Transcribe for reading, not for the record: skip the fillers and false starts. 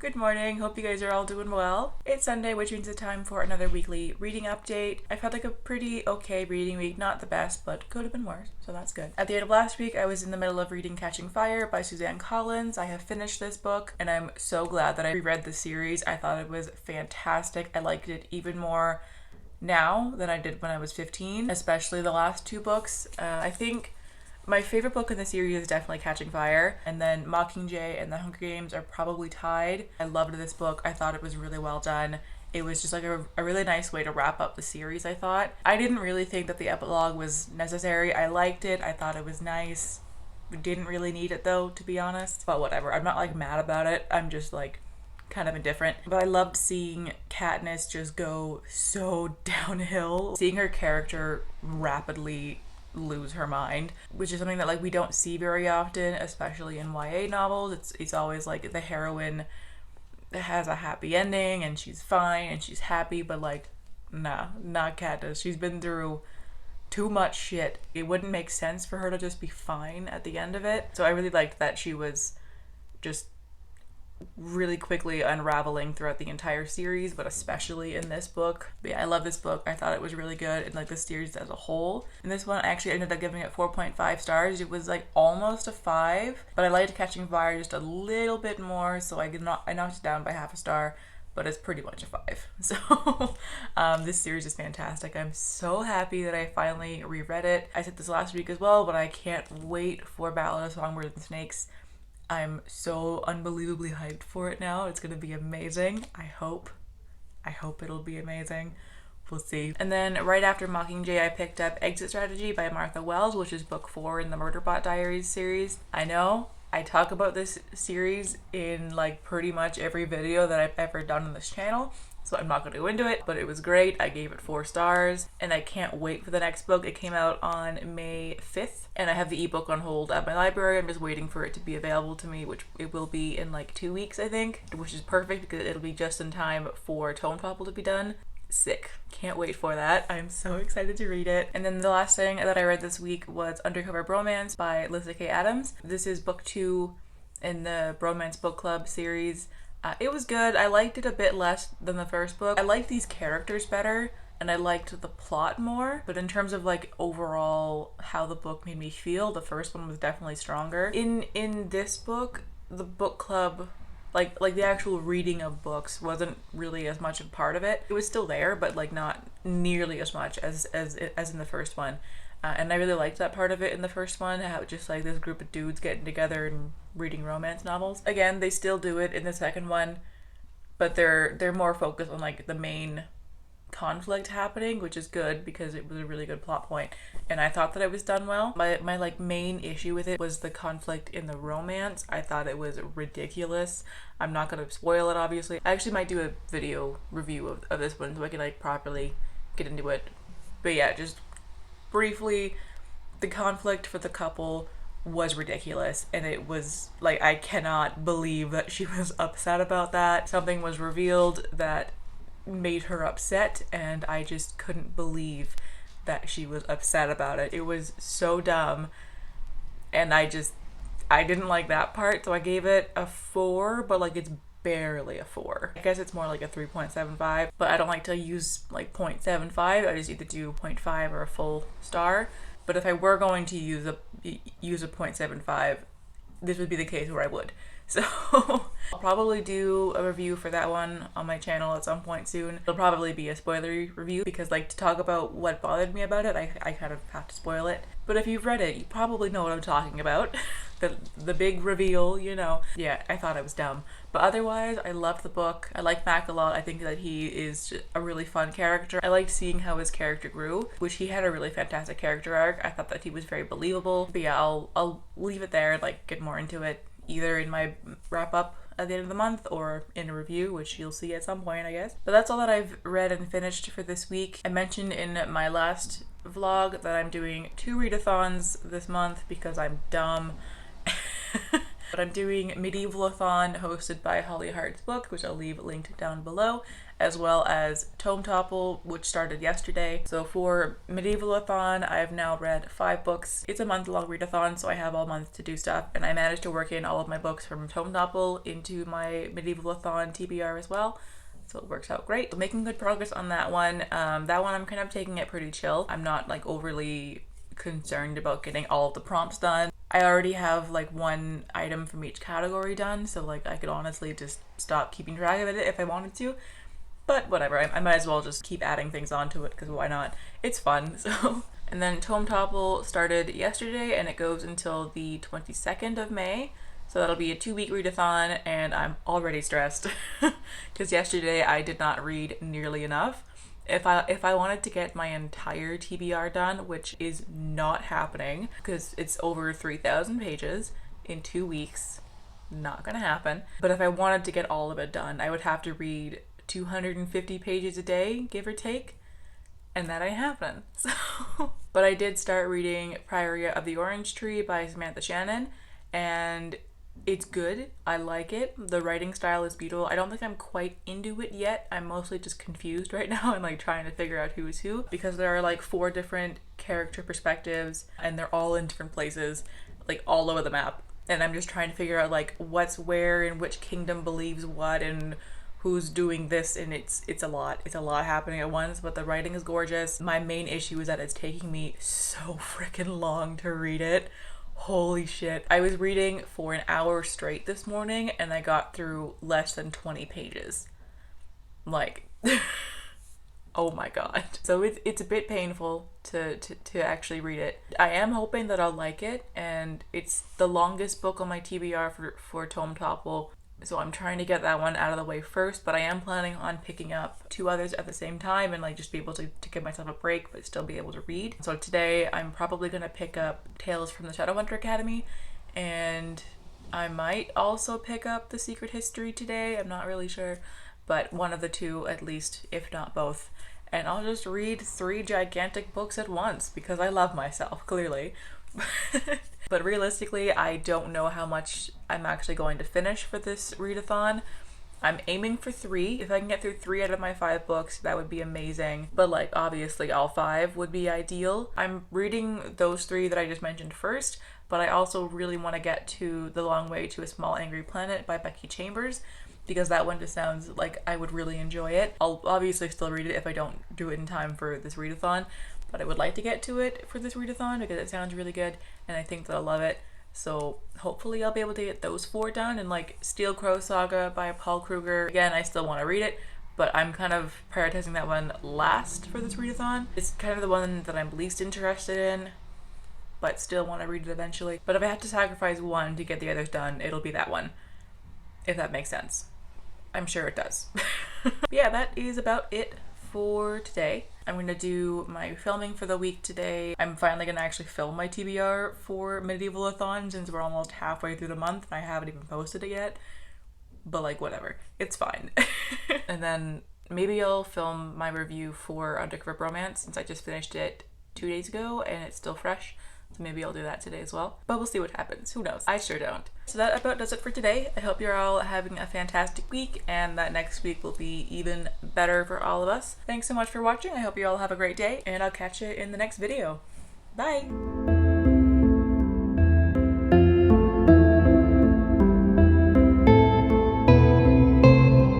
Good morning, hope you guys are all doing well. It's Sunday, which means it's time for another weekly reading update. I've had like a pretty okay reading week, not the best, but could have been worse, so that's good. At the end of last week, I was in the middle of reading Catching Fire by Suzanne. I have finished this book, and I'm so glad that I reread the series. I thought it was fantastic. I liked it even more now than I did when I was 15, especially the last two books. I think my favorite book in the series is definitely Catching Fire, and then Mockingjay and The Hunger Games are probably tied. I loved this book. I thought it was really well done. It was just like a really nice way to wrap up the series, I thought. I didn't really think that the epilogue was necessary. I liked it. I thought it was nice. Didn't really need it though, to be honest. But whatever. I'm not like mad about it. I'm just like kind of indifferent. But I loved seeing Katniss just go so downhill. Seeing her character rapidly lose her mind, which is something that like we don't see very often, especially in YA novels. It's always like the heroine has a happy ending and she's fine and she's happy, but like nah, not Katniss. She's been through too much shit. It wouldn't make sense for her to just be fine at the end of it. So I really liked that she was just really quickly unraveling throughout the entire series, but especially in this book. But yeah, I love this book. I thought it was really good, and like the series as a whole. And this one, I actually ended up giving it 4.5 stars. It was like almost a 5, but I liked Catching Fire just a little bit more, so I knocked it down by half a star, but it's pretty much a 5. So this series is fantastic. I'm so happy that I finally reread it. I said this last week as well, but I can't wait for Ballad of Songbirds and Snakes. I'm so unbelievably hyped for it now. It's gonna be amazing. I hope it'll be amazing. We'll see. And then right after Mockingjay, I picked up Exit Strategy by Martha Wells, which is book 4 in the Murderbot Diaries series. I know I talk about this series in like pretty much every video that I've ever done on this channel, so I'm not going to go into it, but it was great. I gave it 4 stars, and I can't wait for the next book. It came out on May 5th, and I have the ebook on hold at my library. I'm just waiting for it to be available to me, which it will be in like 2 weeks, I think, which is perfect because it'll be just in time for Tome Topple to be done. Sick. Can't wait for that. I'm so excited to read it. And then the last thing that I read this week was Undercover Bromance by Lyssa K. Adams. This is book 2 in the Bromance book club series. It was good. I liked it a bit less than the first book. I liked these characters better, and I liked the plot more, but in terms of like overall how the book made me feel, the first one was definitely stronger. In this book, the book club, like the actual reading of books wasn't really as much a part of it. It was still there, but like not nearly as much as in the first one. And I really liked that part of it in the first one, how just like this group of dudes getting together and reading romance novels. Again, they still do it in the second one, but they're more focused on like the main conflict happening, which is good because it was a really good plot point, and I thought that it was done well. My like main issue with it was the conflict in the romance. I thought it was ridiculous. I'm not gonna spoil it, obviously. I actually might do a video review of this one so I can like properly get into it. But yeah, just briefly, the conflict for the couple was ridiculous, and it was like, I cannot believe that she was upset about that. Something was revealed that made her upset, and I just couldn't believe that she was upset about it. It was so dumb, and I didn't like that part, so I gave it a 4, but like it's barely a 4. I guess it's more like a 3.75, but I don't like to use like 0.75. I just either do 0.5 or a full star. But if I were going to use a 0.75, this would be the case where I would. So I'll probably do a review for that one on my channel at some point soon. It'll probably be a spoilery review because like to talk about what bothered me about it, I kind of have to spoil it. But if you've read it, you probably know what I'm talking about. The big reveal, you know. Yeah, I thought it was dumb. But otherwise, I loved the book. I like Mac a lot. I think that he is a really fun character. I liked seeing how his character grew, which he had a really fantastic character arc. I thought that he was very believable. But yeah, I'll leave it there, like get more into it either in my wrap up at the end of the month or in a review, which you'll see at some point, I guess. But that's all that I've read and finished for this week. I mentioned in my last vlog that I'm doing 2 readathons this month because I'm dumb. But I'm doing Medievalathon hosted by Holly Hart's book, which I'll leave linked down below, as well as Tome Topple, which started yesterday. So for Medievalathon, I've now read 5 books. It's a month-long readathon, so I have all month to do stuff, and I managed to work in all of my books from Tome Topple into my Medievalathon TBR as well. So it works out great. Making good progress on that one. That one I'm kind of taking it pretty chill. I'm not like overly concerned about getting all of the prompts done. I already have like 1 item from each category done, so like I could honestly just stop keeping track of it if I wanted to. But whatever, I might as well just keep adding things onto it, because why not? It's fun, so. And then Tome Topple started yesterday, and it goes until the 22nd of May. So that'll be a 2-week readathon, and I'm already stressed. Because yesterday I did not read nearly enough. If I wanted to get my entire TBR done, which is not happening, because it's over 3,000 pages in 2 weeks, not gonna happen. But if I wanted to get all of it done, I would have to read 250 pages a day, give or take, and that ain't happening. So, but I did start reading Priory of the Orange Tree by Samantha Shannon, and it's good. I like it. The writing style is beautiful. I don't think I'm quite into it yet. I'm mostly just confused right now and like trying to figure out who is who, because there are like 4 different character perspectives, and they're all in different places, like all over the map, and I'm just trying to figure out like what's where and which kingdom believes what and who's doing this, and it's a lot happening at once. But the writing is gorgeous. My main issue is that it's taking me so freaking long to read it. Holy shit. I was reading for an hour straight this morning, and I got through less than 20 pages. Like, oh my god. So it's a bit painful to actually read it. I am hoping that I'll like it, and it's the longest book on my TBR for Tome Topple. So I'm trying to get that one out of the way first, but I am planning on picking up 2 others at the same time and like just be able to give myself a break but still be able to read. So today I'm probably going to pick up Tales from the Shadowhunter Academy, and I might also pick up The Secret History today. I'm not really sure, but one of the 2 at least, if not both. And I'll just read 3 gigantic books at once because I love myself, clearly. But realistically, I don't know how much I'm actually going to finish for this readathon. I'm aiming for 3. If I can get through 3 out of my 5 books, that would be amazing. But like obviously all 5 would be ideal. I'm reading those 3 that I just mentioned first, but I also really want to get to The Long Way to a Small Angry Planet by Becky Chambers, because that one just sounds like I would really enjoy it. I'll obviously still read it if I don't do it in time for this readathon, but I would like to get to it for this readathon because it sounds really good and I think that I'll love it. So hopefully I'll be able to get those 4 done. And like Steel Crow Saga by Paul Krueger, again, I still want to read it, but I'm kind of prioritizing that one last for this readathon. It's kind of the one that I'm least interested in, but still want to read it eventually. But if I have to sacrifice one to get the others done, it'll be that one, if that makes sense. I'm sure it does. Yeah, that is about it for today. I'm gonna do my filming for the week today. I'm finally gonna actually film my TBR for Medievalathon since we're almost halfway through the month and I haven't even posted it yet. But like, whatever, it's fine. And then maybe I'll film my review for Undercover Bromance since I just finished it 2 days ago and it's still fresh. So maybe I'll do that today as well. But we'll see what happens. Who knows? I sure don't. So that about does it for today. I hope you're all having a fantastic week and that next week will be even better for all of us. Thanks so much for watching. I hope you all have a great day and I'll catch you in the next video. Bye!